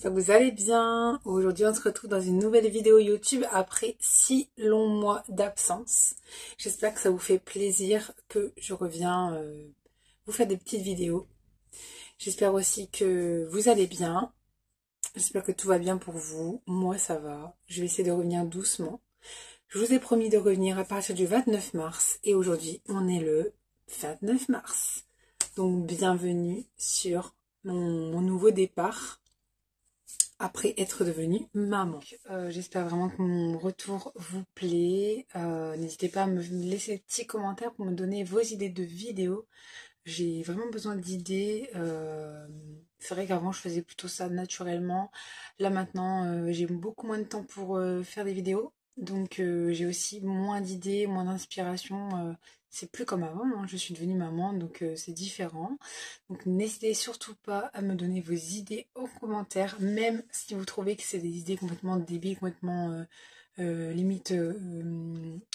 j'espère que vous allez bien. Aujourd'hui on se retrouve dans une nouvelle vidéo YouTube après 6 longs mois d'absence. J'espère que ça vous fait plaisir que je reviens vous faire des petites vidéos. J'espère aussi que vous allez bien. J'espère que tout va bien pour vous. Moi ça va. Je vais essayer de revenir doucement. Je vous ai promis de revenir à partir du 29 mars et aujourd'hui on est le 29 mars. Donc bienvenue sur mon nouveau départ après être devenue maman. J'espère vraiment que mon retour vous plaît. N'hésitez pas à me laisser des petits commentaires pour me donner vos idées de vidéos. J'ai vraiment besoin d'idées. C'est vrai qu'avant je faisais plutôt ça naturellement. Là maintenant j'ai beaucoup moins de temps pour faire des vidéos. Donc j'ai aussi moins d'idées, moins d'inspiration. C'est plus comme avant, hein. Je suis devenue maman, donc c'est différent. Donc n'hésitez surtout pas à me donner vos idées en commentaire, même si vous trouvez que c'est des idées complètement débiles, complètement limite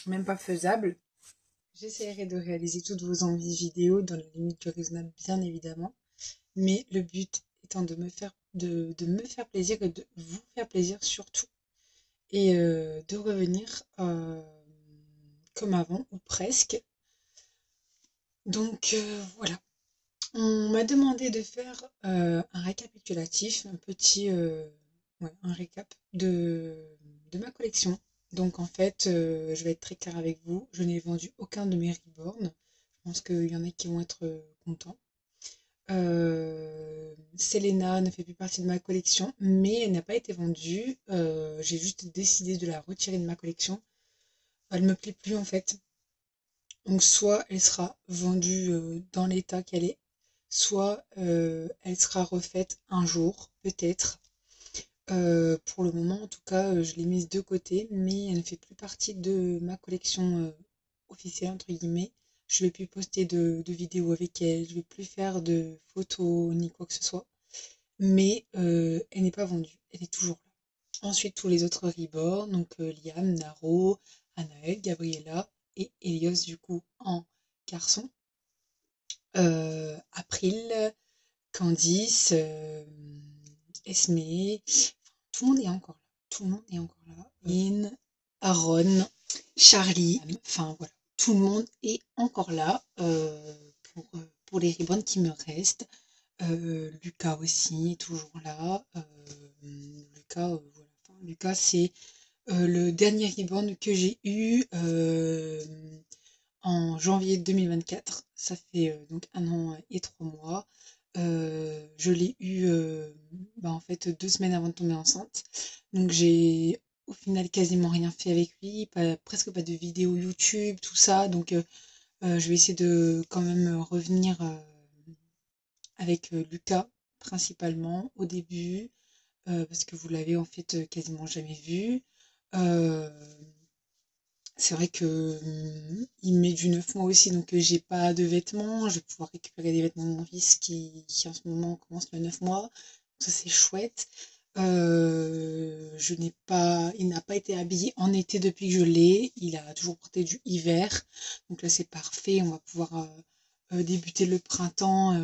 même pas faisables. J'essaierai de réaliser toutes vos envies vidéo dans la limite du raisonnable, bien évidemment. Mais le but étant de me faire plaisir et de vous faire plaisir surtout. Et de revenir comme avant, ou presque. Donc voilà. On m'a demandé de faire un récapitulatif, un récap de ma collection. Donc en fait, je vais être très claire avec vous, je n'ai vendu aucun de mes reborn. Je pense qu'il y en a qui vont être contents. Selena ne fait plus partie de ma collection, mais elle n'a pas été vendue. J'ai juste décidé de la retirer de ma collection. Elle me plaît plus en fait. Donc soit elle sera vendue dans l'état qu'elle est, soit elle sera refaite un jour, peut-être. Pour le moment, en tout cas, je l'ai mise de côté, mais elle ne fait plus partie de ma collection officielle, entre guillemets. Je ne vais plus poster de vidéos avec elle, je ne vais plus faire de photos ni quoi que ce soit. Mais elle n'est pas vendue, elle est toujours là. Ensuite, tous les autres reborn, donc Liam, Naro, Anaël, Gabriella et Elios, du coup, en garçon. April, Candice, Esme, tout le monde est encore là. Tout le monde est encore là. Lynn, Aaron, Charlie, enfin voilà, tout le monde est encore là pour les ribbons qui me restent. Lucas aussi est toujours là. Lucas, voilà. Enfin, Lucas, c'est le dernier ribbon que j'ai eu en janvier 2024. Ça fait donc 1 an et 3 mois. Je l'ai eu en fait 2 semaines avant de tomber enceinte. Donc j'ai au final quasiment rien fait avec lui, presque pas de vidéos YouTube, tout ça. Donc je vais essayer de quand même revenir avec Lucas principalement au début, parce que vous l'avez en fait quasiment jamais vu. C'est vrai que il met du 9 mois aussi, donc j'ai pas de vêtements. Je vais pouvoir récupérer des vêtements de mon fils qui en ce moment commence le 9 mois. Ça c'est chouette. Il n'a pas été habillé en été depuis que je l'ai. Il a toujours porté du hiver. Donc là c'est parfait. On va pouvoir débuter le printemps.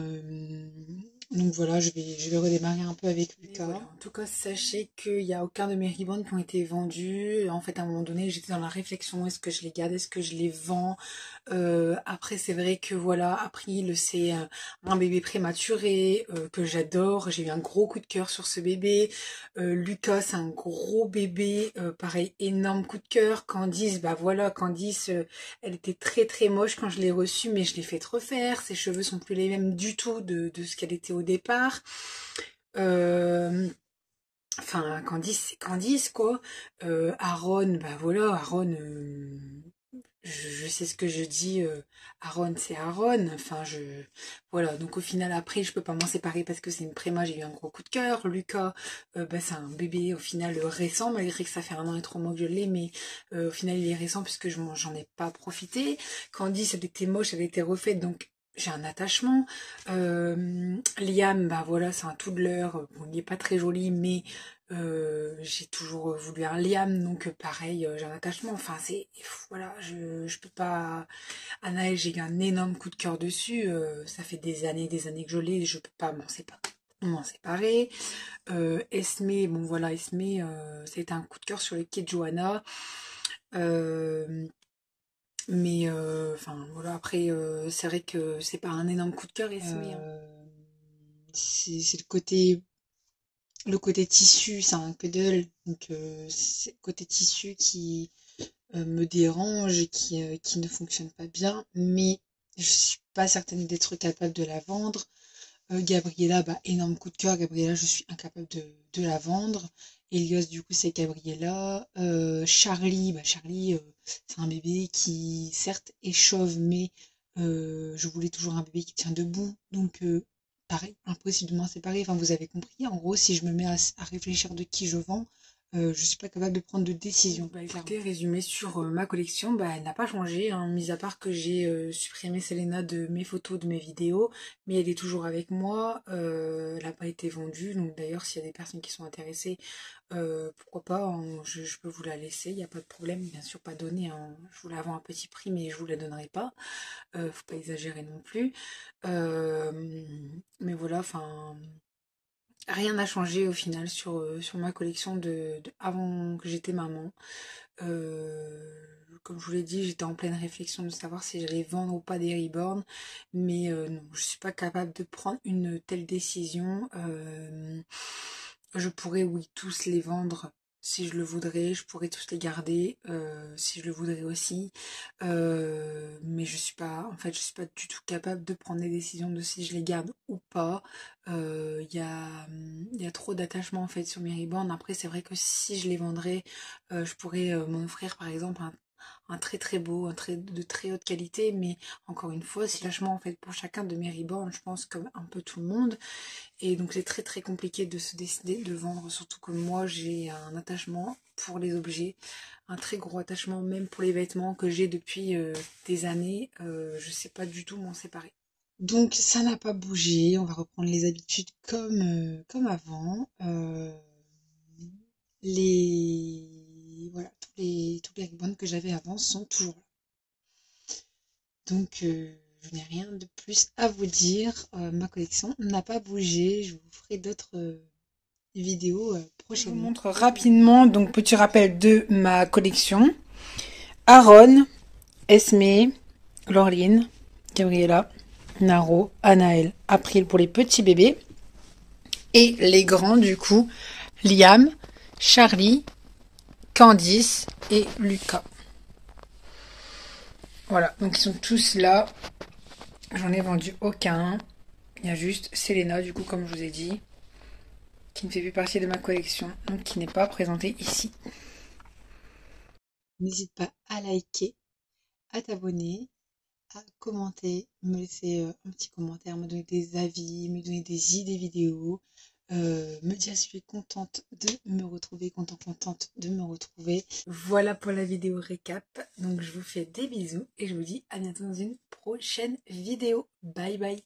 Donc voilà, je vais redémarrer un peu avec Lucas. Voilà. En tout cas, sachez qu'il n'y a aucun de mes ribbons qui ont été vendus. En fait, à un moment donné, j'étais dans la réflexion, est-ce que je les garde, est-ce que je les vends? Après, c'est vrai que voilà, April, c'est un bébé prématuré que j'adore. J'ai eu un gros coup de cœur sur ce bébé. Lucas, c'est un gros bébé, pareil, énorme coup de cœur. Candice, bah voilà, Candice, elle était très très moche quand je l'ai reçue, mais je l'ai fait refaire. Ses cheveux sont plus les mêmes du tout de ce qu'elle était au départ. Enfin, Candice, c'est Candice, quoi. Aaron, bah voilà, Aaron, je sais ce que je dis, Aaron, c'est Aaron. Enfin, voilà, donc au final, après, je peux pas m'en séparer parce que c'est une préma, j'ai eu un gros coup de cœur. Lucas, c'est un bébé, au final, récent, malgré que ça fait 1 an et 3 mois que je l'ai, mais au final, il est récent puisque j'en ai pas profité. Candice, elle était moche, elle était refaite, donc j'ai un attachement. Liam, bah voilà, c'est un toddler. Bon, il n'est pas très joli, mais j'ai toujours voulu un Liam, donc pareil, j'ai un attachement. Enfin, voilà, je peux pas. Anaël, j'ai eu un énorme coup de cœur dessus. Ça fait des années que je l'ai, je peux pas m'en séparer. on m'en séparé. Esme, bon voilà, Esme, c'était un coup de cœur sur le quai de Johanna. Mais enfin voilà, après c'est vrai que c'est pas un énorme coup de cœur Esme, hein. C'est le côté tissu, c'est un cuddle, donc c'est le côté tissu qui me dérange et qui ne fonctionne pas bien, mais je suis pas certaine d'être capable de la vendre. Gabriella, bah, énorme coup de cœur. Gabriella, je suis incapable de la vendre. Elios, du coup, c'est Gabriella. Charlie, bah, Charlie, c'est un bébé qui, certes, est chauve, mais je voulais toujours un bébé qui tient debout. Donc, pareil, impossible de m'en séparer. Enfin, vous avez compris. En gros, si je me mets à réfléchir de qui je vends, je suis pas capable de prendre de décision. Bah, écoutez, résumé sur ma collection, bah, elle n'a pas changé, hein, mis à part que j'ai supprimé Selena de mes photos, de mes vidéos, mais elle est toujours avec moi, elle n'a pas été vendue, donc d'ailleurs s'il y a des personnes qui sont intéressées, pourquoi pas, hein, je peux vous la laisser, il n'y a pas de problème, bien sûr pas donner, hein, je vous la vends à petit prix, mais je vous la donnerai pas, faut pas exagérer non plus, mais voilà, enfin... Rien n'a changé au final sur ma collection avant que j'étais maman. Comme je vous l'ai dit, j'étais en pleine réflexion de savoir si j'allais vendre ou pas des reborn. Mais non, je suis pas capable de prendre une telle décision. Je pourrais, oui, tous les vendre si je le voudrais. Je pourrais tous les garder si je le voudrais aussi. Mais je suis pas, en fait, je suis pas du tout capable de prendre des décisions de si je les garde ou pas. Il y a trop d'attachement en fait sur mes reborn. Après, c'est vrai que si je les vendrais, je pourrais m'en offrir par exemple un très très beau, de très haute qualité, mais encore une fois, c'est vachement en fait pour chacun de mes reborn, je pense comme un peu tout le monde, et donc c'est très très compliqué de se décider de vendre, surtout que moi j'ai un attachement pour les objets, un très gros attachement même pour les vêtements que j'ai depuis des années, je sais pas du tout m'en séparer. Donc ça n'a pas bougé, on va reprendre les habitudes comme avant. Voilà, tous les ribbons que j'avais avant sont toujours là. Donc je n'ai rien de plus à vous dire. Ma collection n'a pas bougé. Je vous ferai d'autres vidéos prochainement. Je vous montre rapidement, donc petit rappel de ma collection. Aaron, Esme, Laureline, Gabriella, Naro, Anaël, April pour les petits bébés. Et les grands, du coup, Liam, Charlie, Candice et Lucas. Voilà, donc ils sont tous là. J'en ai vendu aucun. Il y a juste Selena, du coup, comme je vous ai dit, qui ne fait plus partie de ma collection, donc qui n'est pas présentée ici. N'hésite pas à liker, à t'abonner, à commenter, me laisser un petit commentaire, me donner des avis, me donner des idées vidéos, me dire si je suis contente de me retrouver, contente de me retrouver. Voilà pour la vidéo récap, donc je vous fais des bisous et je vous dis à bientôt dans une prochaine vidéo. Bye bye.